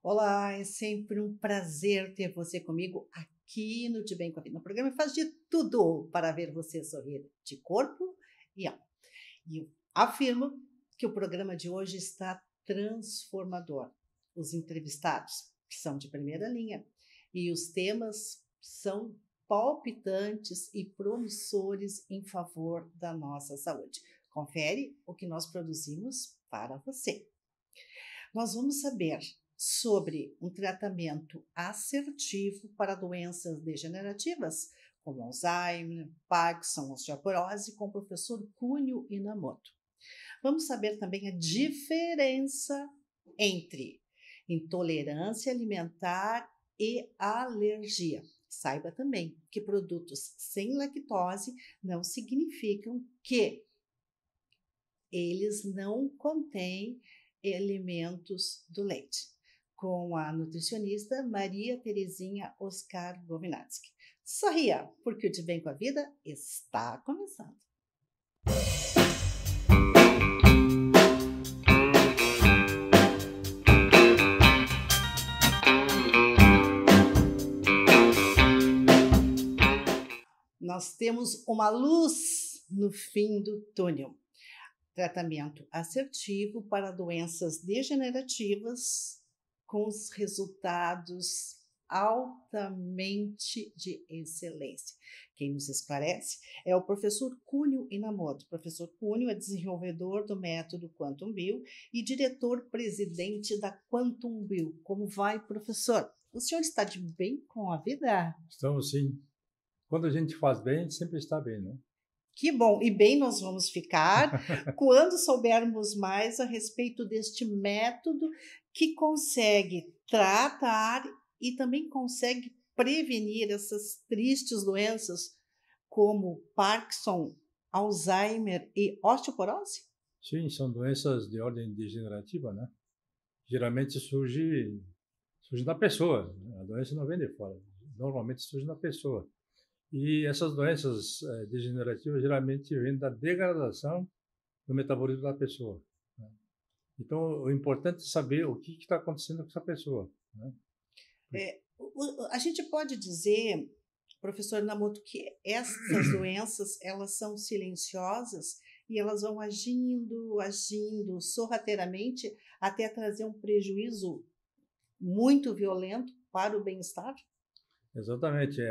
Olá, é sempre um prazer ter você comigo aqui no De Bem com a Vida. No programa faz de tudo para ver você sorrir de corpo e alma. E eu afirmo que o programa de hoje está transformador. Os entrevistados são de primeira linha e os temas são palpitantes e promissores em favor da nossa saúde. Confere o que nós produzimos para você. Nós vamos saber sobre um tratamento assertivo para doenças degenerativas, como Alzheimer, Parkinson, osteoporose, com o professor Cunio Inamoto. Vamos saber também a diferença entre intolerância alimentar e alergia. Saiba também que produtos sem lactose não significam que eles não contêm elementos do leite, com a nutricionista Maria Terezinha Oscar Gominatsky. Sorria, porque o De Bem com a Vida está começando. Nós temos uma luz no fim do túnel. Tratamento assertivo para doenças degenerativas com os resultados altamente de excelência. Quem nos esclarece é o professor Cunio Inamoto. O professor Cunio é desenvolvedor do método Quantum Bio e diretor-presidente da Quantum Bio. Como vai, professor? O senhor está de bem com a vida? Estamos sim. Quando a gente faz bem, a gente sempre está bem, né? Que bom, e bem nós vamos ficar quando soubermos mais a respeito deste método que consegue tratar e também consegue prevenir essas tristes doenças como Parkinson, Alzheimer e osteoporose? Sim, são doenças de ordem degenerativa, né? Geralmente surge na pessoa, né? A doença não vem de fora, normalmente surge na pessoa. E essas doenças degenerativas geralmente vêm da degradação do metabolismo da pessoa, né? Então, o importante é saber o que está acontecendo com essa pessoa, né? A gente pode dizer, professor Namoto, que essas doenças elas são silenciosas e elas vão agindo sorrateiramente até trazer um prejuízo muito violento para o bem-estar? Exatamente,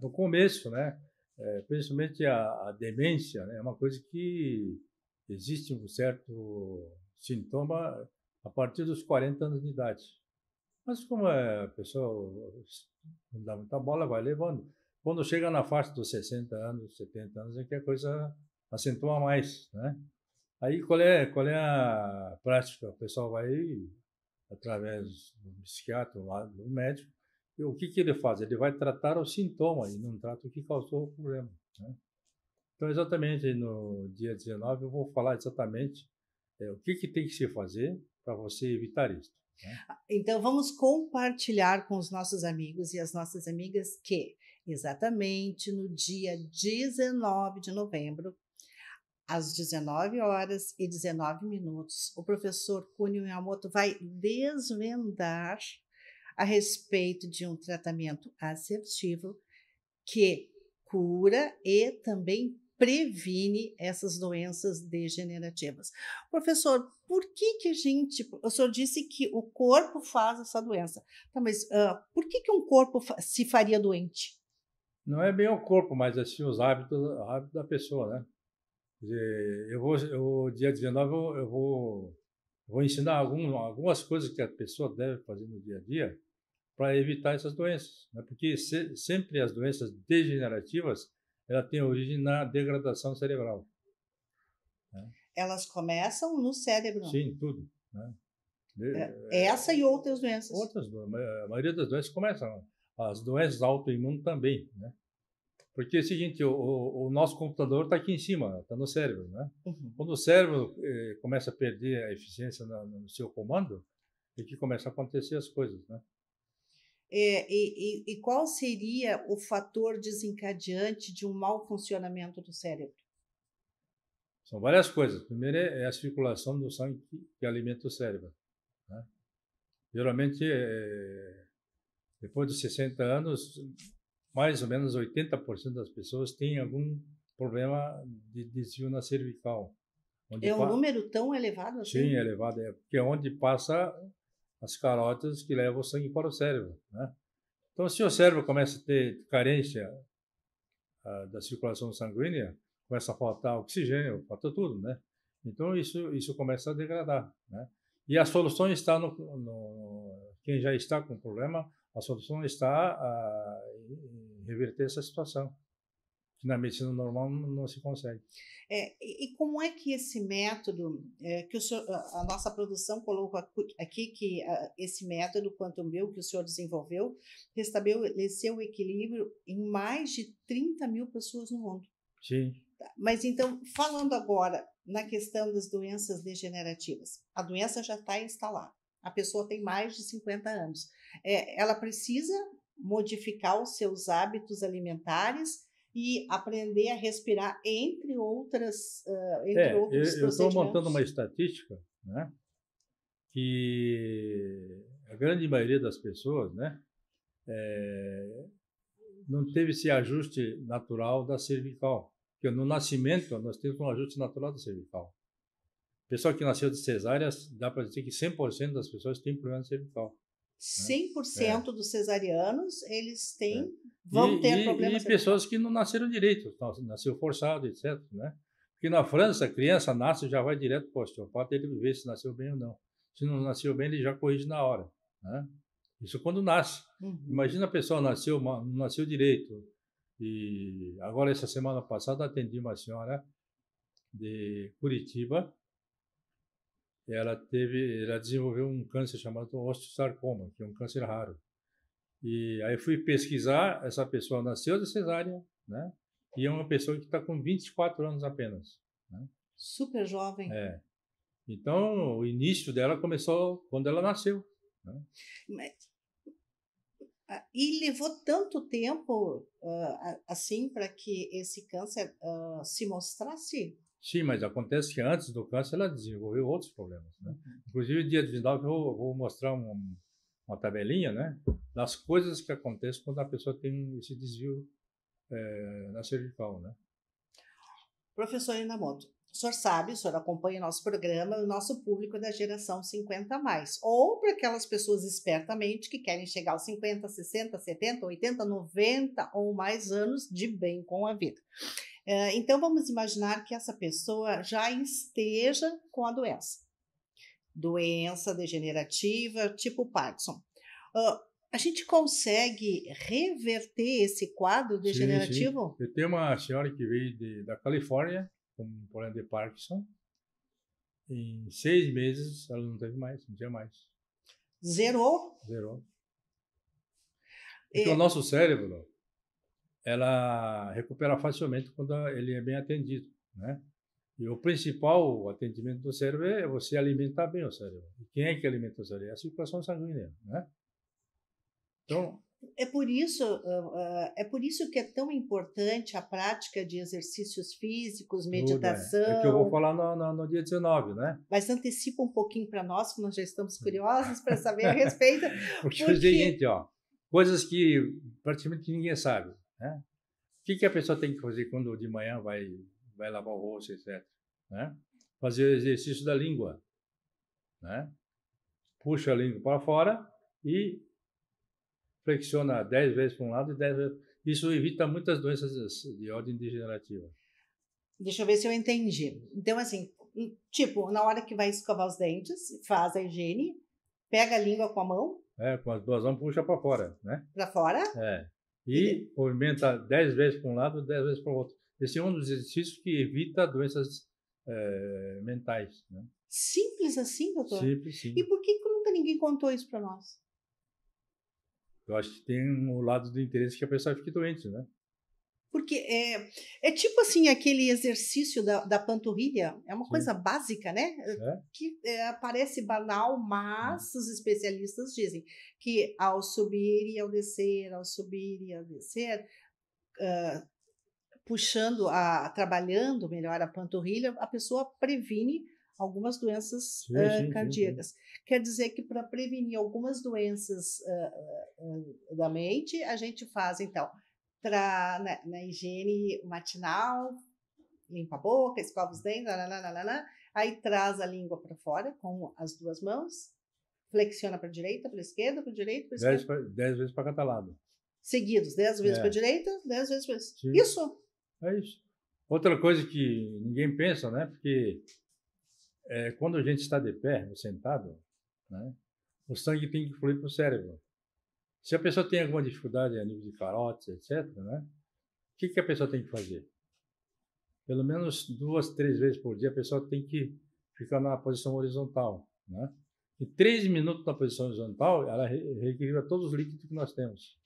no começo, né? Principalmente a demência, né? É uma coisa que existe um certo sintoma a partir dos 40 anos de idade. Mas como a pessoa não dá muita bola, vai levando. Quando chega na faixa dos 60 anos, 70 anos, é que a coisa acentua mais, né? Aí qual é a prática? O pessoal vai através do psiquiatra, do médico, e o que ele faz? Ele vai tratar o sintoma e não trata o que causou o problema, né? Então, exatamente no dia 19, eu vou falar exatamente o que tem que se fazer para você evitar isso, né? Então, vamos compartilhar com os nossos amigos e as nossas amigas que, exatamente no dia 19 de novembro, às 19h19, o professor Cunio Yamamoto vai desvendar a respeito de um tratamento assertivo que cura e também previne essas doenças degenerativas. Professor, por que a gente... O senhor disse que o corpo faz essa doença. Tá, mas por que um corpo se faria doente? Não é bem o corpo, mas assim os hábitos da pessoa, né? Quer dizer, dia 19 eu vou ensinar algumas coisas que a pessoa deve fazer no dia a dia para evitar essas doenças, né? Porque sempre as doenças degenerativas ela tem origem na degradação cerebral, né? Elas começam no cérebro. Sim, tudo, né? Essa e outras doenças. A maioria das doenças começam, as doenças autoimunes também, né? Porque é o seguinte, o nosso computador está aqui em cima, está no cérebro, né? Uhum. Quando o cérebro começa a perder a eficiência no seu comando, é que começa a acontecer as coisas, né? E qual seria o fator desencadeante de um mau funcionamento do cérebro? São várias coisas. Primeiro é a circulação do sangue que alimenta o cérebro, né? Geralmente, depois dos 60 anos, mais ou menos 80% das pessoas têm algum problema de desvio na cervical. Onde É um número tão elevado Sim, assim? elevado, porque é onde passa as carótidas que levam o sangue para o cérebro, né? Então, se o cérebro começa a ter carência da circulação sanguínea, começa a faltar oxigênio, falta tudo, né? Então, isso começa a degradar, né? E a solução está quem já está com problema, a solução está em reverter essa situação, que na medicina normal não se consegue. E como é que esse método, que a nossa produção colocou aqui, que esse método Quantum Bio que o senhor desenvolveu, restabeleceu o equilíbrio em mais de 30 mil pessoas no mundo? Sim. Mas então, falando agora na questão das doenças degenerativas, a doença já está instalada, a pessoa tem mais de 50 anos, ela precisa modificar os seus hábitos alimentares e aprender a respirar, entre outros Eu estou montando uma procedimentos? estatística, né, que a grande maioria das pessoas, né, não teve esse ajuste natural da cervical. Porque no nascimento, nós temos um ajuste natural da cervical. Pessoa que nasceu de cesárea, dá para dizer que 100% das pessoas têm problema cervical. 100% dos cesarianos, eles É. vão ter problema E cervical. pessoas que não nasceram direito, nasceu forçado, etc, né? Porque na França, a criança nasce e já vai direto para o osteopata, ele vê se nasceu bem ou não. Se não nasceu bem, ele já corrige na hora, né? Isso quando nasce. Imagina a pessoa não nasceu direito. E agora, essa semana passada, atendi uma senhora de Curitiba. Ela desenvolveu um câncer chamado osteosarcoma, que é um câncer raro. E aí fui pesquisar, essa pessoa nasceu de cesárea, né? E é uma pessoa que está com 24 anos apenas, né? Super jovem. Então, o início dela começou quando ela nasceu, né? E levou tanto tempo assim para que esse câncer se mostrasse? Sim, mas acontece que antes do câncer ela desenvolveu outros problemas, né? Inclusive, dia 19 eu vou mostrar uma tabelinha, né, das coisas que acontecem quando a pessoa tem esse desvio na cervical, né? Professor Inamoto, o senhor sabe, o senhor acompanha o nosso programa, o nosso público é da geração 50 a mais, ou para aquelas pessoas espertamente que querem chegar aos 50, 60, 70, 80, 90 ou mais anos de bem com a vida. Então, vamos imaginar que essa pessoa já esteja com a doença degenerativa tipo Parkinson. A gente consegue reverter esse quadro Sim, sim. degenerativo? Eu tenho uma senhora que veio da Califórnia com um problema de Parkinson. Em 6 meses ela não teve mais, não tinha mais. Zerou? Zerou. Porque o nosso cérebro, ela recupera facilmente quando ele é bem atendido, né? E o principal atendimento do cérebro é você alimentar bem o cérebro. E quem é que alimenta o cérebro? É a circulação sanguínea, né? Então, É por isso que é tão importante a prática de exercícios físicos, tudo é que eu vou meditação. falar no dia 19, né? Mas antecipa um pouquinho para nós, que nós já estamos curiosos para saber a respeito, Porque é o porque seguinte, ó, coisas que praticamente ninguém sabe, né? O que a pessoa tem que fazer quando de manhã vai lavar o rosto, etc, né? Fazer o exercício da língua, né? Puxa a língua para fora e flexiona 10 vezes para um lado e 10 vezes. Isso evita muitas doenças de ordem degenerativa. deixa eu ver se eu entendi. Então, assim, tipo, na hora que vai escovar os dentes, faz a higiene, pega a língua com a mão Com as duas mãos puxa para fora, né? para fora. E movimenta 10 vezes para um lado e 10 vezes para o outro. Esse é um dos exercícios que evita doenças mentais, né? Simples assim, doutor? Simples, sim. E por que nunca ninguém contou isso para nós? Eu acho que tem um lado do interesse que a pessoa fique doente, né? Porque é tipo assim, aquele exercício da panturrilha, é uma Sim. coisa básica, né? Que parece banal, mas os especialistas dizem que ao subir e ao descer, puxando, trabalhando melhor a panturrilha, a pessoa previne algumas doenças Sim. cardíacas. Quer dizer que para prevenir algumas doenças da mente, a gente faz, então, na higiene matinal, limpa a boca, escova os dentes, nananana, aí traz a língua para fora com as duas mãos, flexiona para a direita, para a esquerda, para a direita, para a esquerda. 10 vezes para cada lado. Seguidos, 10 vezes para a direita, 10 vezes para a esquerda. Sim. Isso! É isso. Outra coisa que ninguém pensa, né? Porque quando a gente está de pé, ou sentado, né? O sangue tem que fluir para o cérebro. Se a pessoa tem alguma dificuldade a nível de carótides, etc., né? O que a pessoa tem que fazer? Pelo menos 2, 3 vezes por dia a pessoa tem que ficar na posição horizontal, né? E 3 minutos na posição horizontal, ela reequilibra todos os líquidos que nós temos.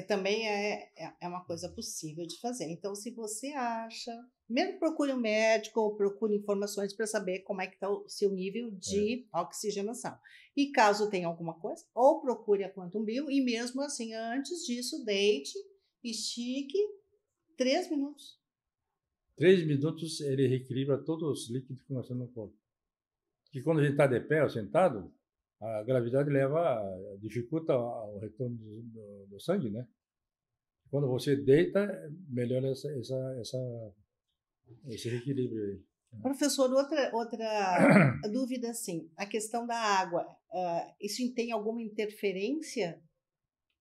Também é uma coisa possível de fazer. Então, se você acha, mesmo procure um médico ou procure informações para saber como é que está o seu nível de oxigenação. E caso tenha alguma coisa, ou procure a Quantum Bio e mesmo assim, antes disso, deite, estique 3 minutos. 3 minutos ele reequilibra todos os líquidos que nós temos no corpo. Que quando a gente está de pé ou sentado, a gravidade dificulta o retorno do sangue, né? Quando você deita, melhora esse equilíbrio aí. Professor, outra dúvida, assim, a questão da água, isso tem alguma interferência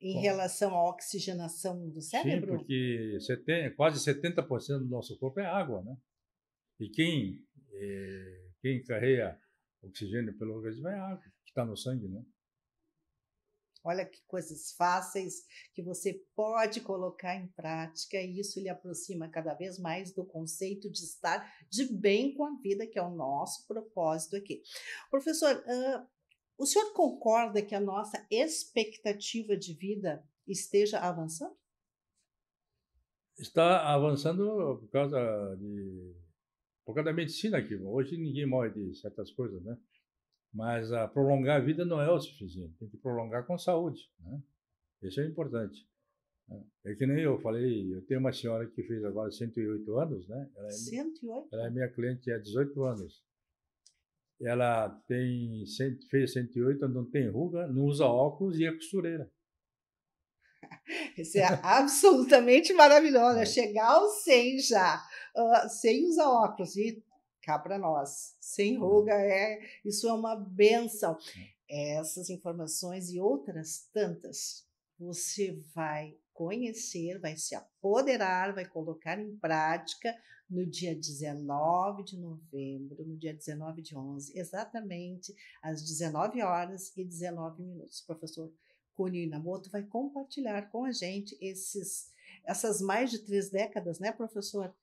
em relação à oxigenação do cérebro? Sim, porque quase 70% do nosso corpo é água, né? E quem carrega oxigênio pelo organismo é a água que está no sangue, né? Olha que coisas fáceis que você pode colocar em prática e isso lhe aproxima cada vez mais do conceito de estar de bem com a vida, que é o nosso propósito aqui. Professor, o senhor concorda que a nossa expectativa de vida esteja avançando? Está avançando por causa da medicina aqui. Hoje ninguém morre de certas coisas, né? Mas prolongar a vida não é o suficiente. Tem que prolongar com saúde, né? Isso é importante. É que nem eu falei, eu tenho uma senhora que fez agora 108 anos, né? 108? Ela é minha cliente há 18 anos. Ela fez 108, não tem ruga, não usa óculos e é costureira. Isso é absolutamente maravilhoso. Chegar aos 100 já, sem usar óculos. E cá para nós, sem ruga, isso é uma benção. Essas informações e outras tantas, você vai conhecer, vai se apoderar, vai colocar em prática no dia 19 de novembro, no dia 19 de 11, exatamente às 19 horas e 19 minutos. Professor Cunio Inamoto vai compartilhar com a gente essas mais de 3 décadas, né, professor?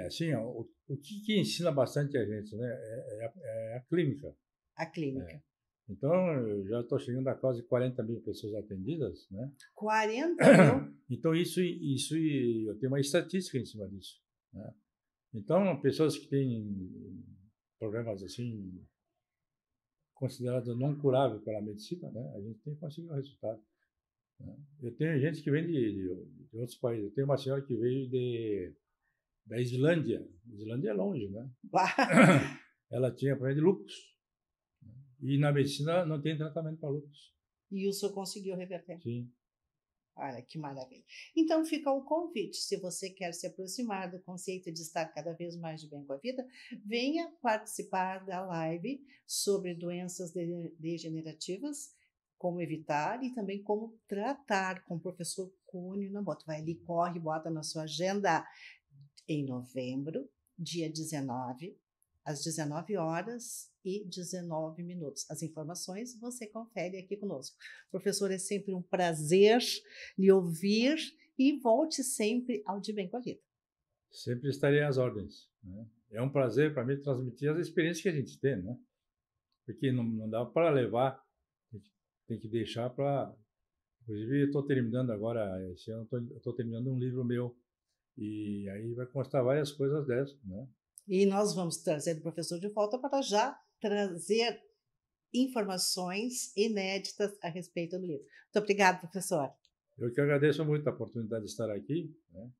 Assim, o que ensina bastante a gente, né, é a clínica. A clínica. Então, eu já estou chegando a quase 40 mil pessoas atendidas, né? 40 mil? Então, isso eu tenho uma estatística em cima disso, né? Então, pessoas que têm problemas assim, considerados não curáveis pela medicina, né? A gente tem que conseguir um resultado, né? Eu tenho gente que vem de outros países. Eu tenho uma senhora que veio da Islândia. Islândia é longe, né? Ela tinha problema de lúpus. E na medicina não tem tratamento para lúpus. E o senhor conseguiu reverter? Sim. Olha, que maravilha. Então fica o convite, se você quer se aproximar do conceito de estar cada vez mais de bem com a vida, venha participar da live sobre doenças degenerativas, como evitar e também como tratar com o professor Cunio Inamoto. Vai ali, corre, bota na sua agenda em novembro, dia 19, às 19 horas e 19 minutos. As informações você confere aqui conosco. Professor, é sempre um prazer lhe ouvir e volte sempre ao De Bem com a Vida. Sempre estarei às ordens, né? É um prazer para mim transmitir as experiências que a gente tem, né? Porque não dá para levar, tem que deixar para... Inclusive, eu estou terminando agora, esse ano eu estou terminando um livro meu, e aí vai constar várias coisas dessas, né? E nós vamos trazer o professor de volta para já trazer informações inéditas a respeito do livro. Muito obrigada, professor. Eu que agradeço muito a oportunidade de estar aqui, né?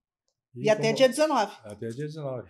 E até dia 19. Até dia 19.